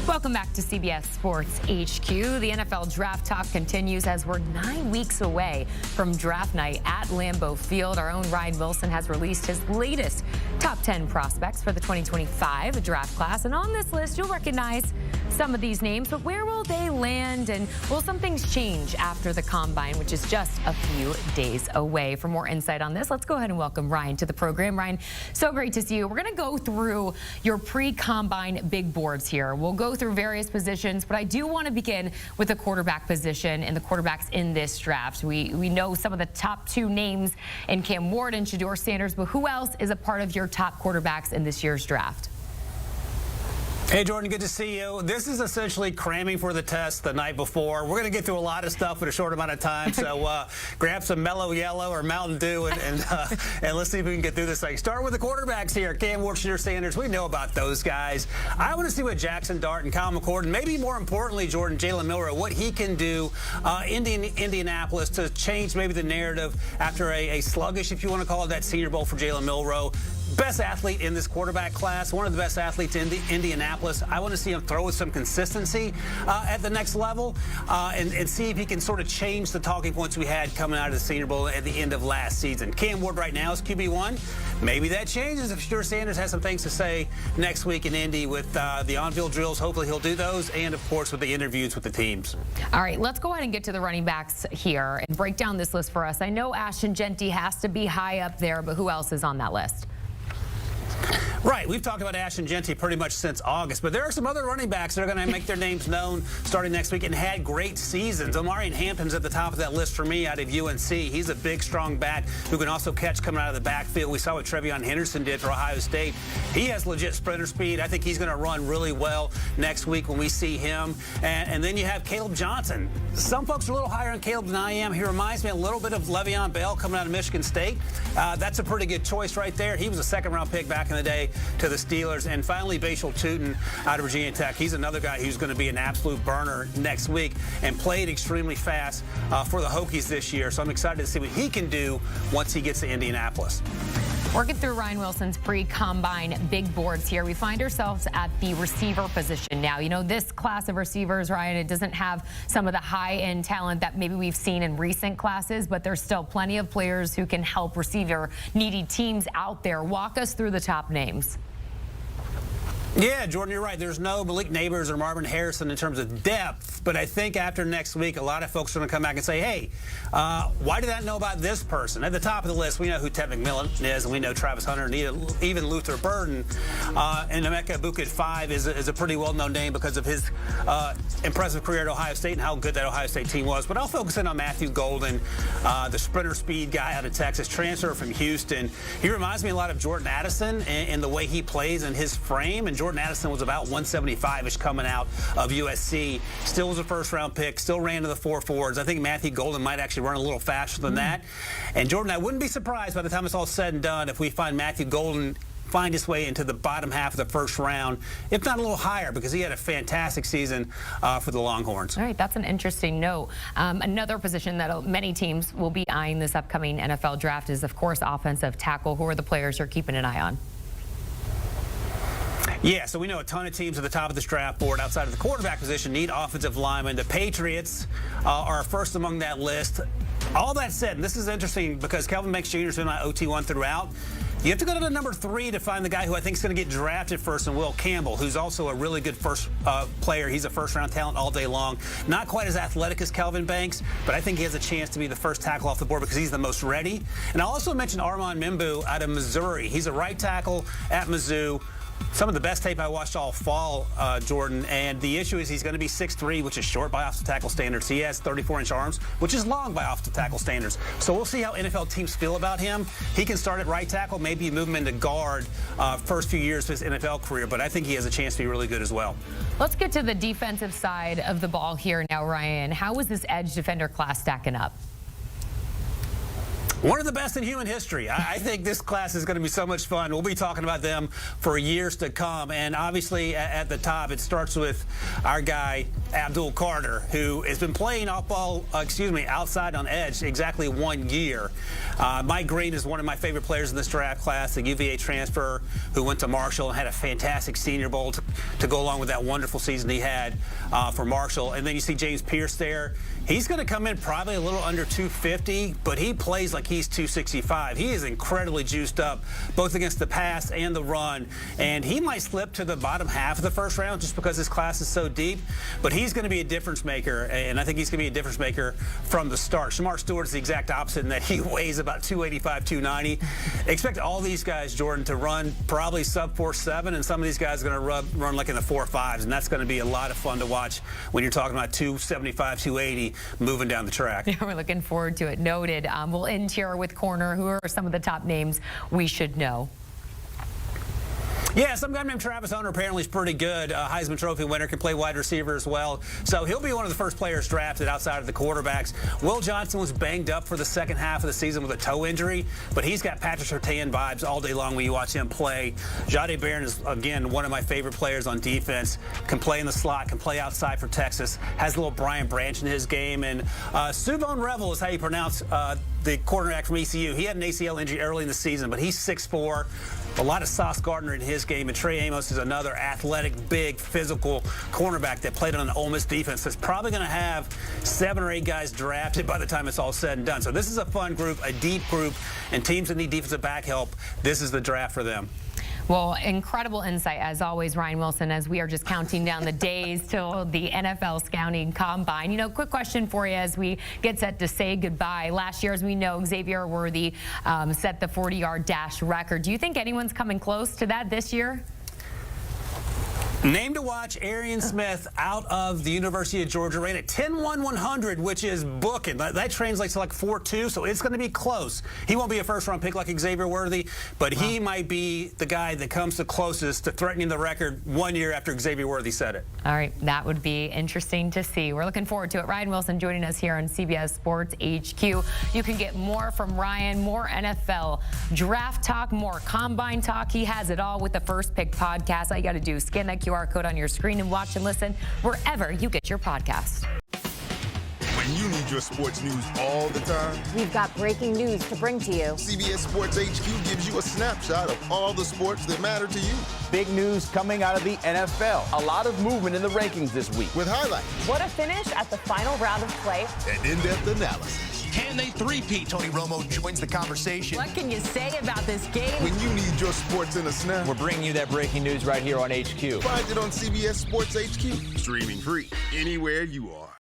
Welcome back to CBS Sports HQ. The NFL draft talk continues as we're 9 weeks away from draft night at Lambeau Field. Our own Ryan Wilson has released his latest top 10 prospects for the 2025 draft class. And on this list, you'll recognize some of these names, but where will they land? And will some things change after the combine, which is just a few days away? For more insight on this, let's go ahead and welcome Ryan to the program. Ryan, so great to see you. We're going to go through your pre-combine big boards here. We'll go through various positions, but I do want to begin with the quarterback position and the quarterbacks in this draft. We know some of the top two names in Cam Ward and Shedeur Sanders, but who else is a part of your top quarterbacks in this year's draft? Hey, Jordan, good to see you. This is essentially cramming for the test the night before. We're going to get through a lot of stuff in a short amount of time, so grab some Mellow Yellow or Mountain Dew and let's see if we can get through this thing. Start with the quarterbacks here. Cam Ward, Shedeur Sanders, we know about those guys. I want to see what Jackson Dart and Kyle McCord, and maybe more importantly, Jordan, Jalen Milroe, what he can do in Indianapolis to change maybe the narrative after a sluggish, if you want to call it, that Senior Bowl for Jalen Milroe. Best athlete in this quarterback class, one of the best athletes in Indianapolis. I want to see him throw with some consistency at the next level and see if he can sort of change the talking points we had coming out of the Senior Bowl at the end of last season. Cam Ward right now is QB1. Maybe that changes if Shedeur Sanders has some things to say next week in Indy with the on-field drills. Hopefully he'll do those, and of course with the interviews with the teams. All right, let's go ahead and get to the running backs here and break down this list for us. I know Ashton Jeanty has to be high up there, but who else is on that list? Right, we've talked about Ashton Jeanty pretty much since August, but there are some other running backs that are going to make their names known starting next week and had great seasons. Omarion Hampton's at the top of that list for me out of UNC. He's a big, strong back who can also catch coming out of the backfield. We saw what Trevion Henderson did for Ohio State. He has legit sprinter speed. I think he's going to run really well next week when we see him. And then you have Caleb Johnson. Some folks are a little higher on Caleb than I am. He reminds me a little bit of Le'Veon Bell coming out of Michigan State. That's a pretty good choice right there. He was a second-round pick back in the day to the Steelers. And finally, Bashal Tootin out of Virginia Tech. He's another guy who's going to be an absolute burner next week and played extremely fast for the Hokies this year. So I'm excited to see what he can do once he gets to Indianapolis. Working through Ryan Wilson's pre-combine big boards here, we find ourselves at the receiver position now. You know, this class of receivers, Ryan, it doesn't have some of the high-end talent that maybe we've seen in recent classes, but there's still plenty of players who can help receiver-needy teams out there. Walk us through the top names. Yeah, Jordan, you're right. There's no Malik Neighbors or Marvin Harrison in terms of depth, but I think after next week, a lot of folks are going to come back and say, hey, why did I know about this person? At the top of the list, we know who Ted McMillan is, and we know Travis Hunter and even Luther Burden. And Emeka Egbuka is a pretty well-known name because of his impressive career at Ohio State and how good that Ohio State team was. But I'll focus in on Matthew Golden, the sprinter speed guy out of Texas, transfer from Houston. He reminds me a lot of Jordan Addison in the way he plays and his frame. And Jordan Addison was about 175-ish coming out of USC. Still was a first-round pick. Still ran to the 4.4s. I think Matthew Golden might actually run a little faster than that. And Jordan, I wouldn't be surprised by the time it's all said and done if we find Matthew Golden find his way into the bottom half of the first round, if not a little higher, because he had a fantastic season for the Longhorns. All right, that's an interesting note. Another position that many teams will be eyeing this upcoming NFL draft is, of course, offensive tackle. Who are the players you're keeping an eye on? Yeah, so we know a ton of teams at the top of this draft board outside of the quarterback position need offensive linemen. The Patriots are first among that list. All that said, and this is interesting because Kelvin Banks Jr. has been on OT1 throughout. You have to go to the number 3 to find the guy who I think is going to get drafted first, and Will Campbell, who's also a really good first player. He's a first-round talent all day long. Not quite as athletic as Kelvin Banks, but I think he has a chance to be the first tackle off the board because he's the most ready. And I'll also mention Armand Mimbu out of Missouri. He's a right tackle at Mizzou. Some of the best tape I watched all fall, Jordan, and the issue is he's going to be 6'3", which is short by offensive tackle standards. He has 34-inch arms, which is long by offensive tackle standards. So we'll see how NFL teams feel about him. He can start at right tackle, maybe move him into guard first few years of his NFL career, but I think he has a chance to be really good as well. Let's get to the defensive side of the ball here now, Ryan. How is this edge defender class stacking up? One of the best in human history. I think this class is going to be so much fun. We'll be talking about them for years to come. And obviously, at the top, it starts with our guy, Abdul Carter, who has been playing outside on edge exactly 1 year. Mike Green is one of my favorite players in this draft class, the UVA transfer who went to Marshall and had a fantastic Senior Bowl to go along with that wonderful season he had for Marshall. And then you see James Pierce there. He's going to come in probably a little under 250, but he plays like he's 265. He is incredibly juiced up, both against the pass and the run, and he might slip to the bottom half of the first round just because his class is so deep, but he's going to be a difference maker, and I think he's going to be a difference maker from the start. Shamar Stewart's the exact opposite in that he weighs about 285, 290. Expect all these guys, Jordan, to run probably sub 4.7, and some of these guys are going to run like in the 4.5s, and that's going to be a lot of fun to watch when you're talking about 275, 280 moving down the track. Yeah, we're looking forward to it. Noted. We'll end here with Corner. Who are some of the top names we should know? Yeah, some guy named Travis Hunter apparently is pretty good. Heisman Trophy winner, can play wide receiver as well. So he'll be one of the first players drafted outside of the quarterbacks. Will Johnson was banged up for the second half of the season with a toe injury, but he's got Patrick Surtain vibes all day long when you watch him play. Jahdae Barron is, again, one of my favorite players on defense. Can play in the slot, can play outside for Texas. Has a little Brian Branch in his game. And Suvon Revel is how you pronounce the cornerback from ECU. He had an ACL injury early in the season, but he's 6'4". A lot of Sauce Gardner in his game, and Trey Amos is another athletic, big, physical cornerback that played on an Ole Miss defense that's probably going to have 7 or 8 guys drafted by the time it's all said and done. So this is a fun group, a deep group, and teams that need defensive back help, this is the draft for them. Well, incredible insight, as always, Ryan Wilson, as we are just counting down the days till the NFL Scouting Combine. You know, quick question for you as we get set to say goodbye. Last year, as we know, Xavier Worthy set the 40-yard dash record. Do you think anyone's coming close to that this year? Name to watch, Arian Smith out of the University of Georgia, ran at 10.1 which is booking. That translates to like 4.2, so it's going to be close. He won't be a first-round pick like Xavier Worthy, but he might be the guy that comes the closest to threatening the record 1 year after Xavier Worthy set it. All right, that would be interesting to see. We're looking forward to it. Ryan Wilson joining us here on CBS Sports HQ. You can get more from Ryan, more NFL draft talk, more combine talk. He has it all with the First Pick podcast. All you got to do is scan that QR code on your screen and watch and listen wherever you get your podcast. When you need your sports news all the time, we've got breaking news to bring to you. CBS Sports HQ gives you a snapshot of all the sports that matter to you. Big news coming out of the NFL. A lot of movement in the rankings this week. With highlights. What a finish at the final round of play. And in-depth analysis. Can they three-peat? Tony Romo joins the conversation. What can you say about this game? When you need your sports in a snap, we're bringing you that breaking news right here on HQ. Find it on CBS Sports HQ. Streaming free anywhere you are.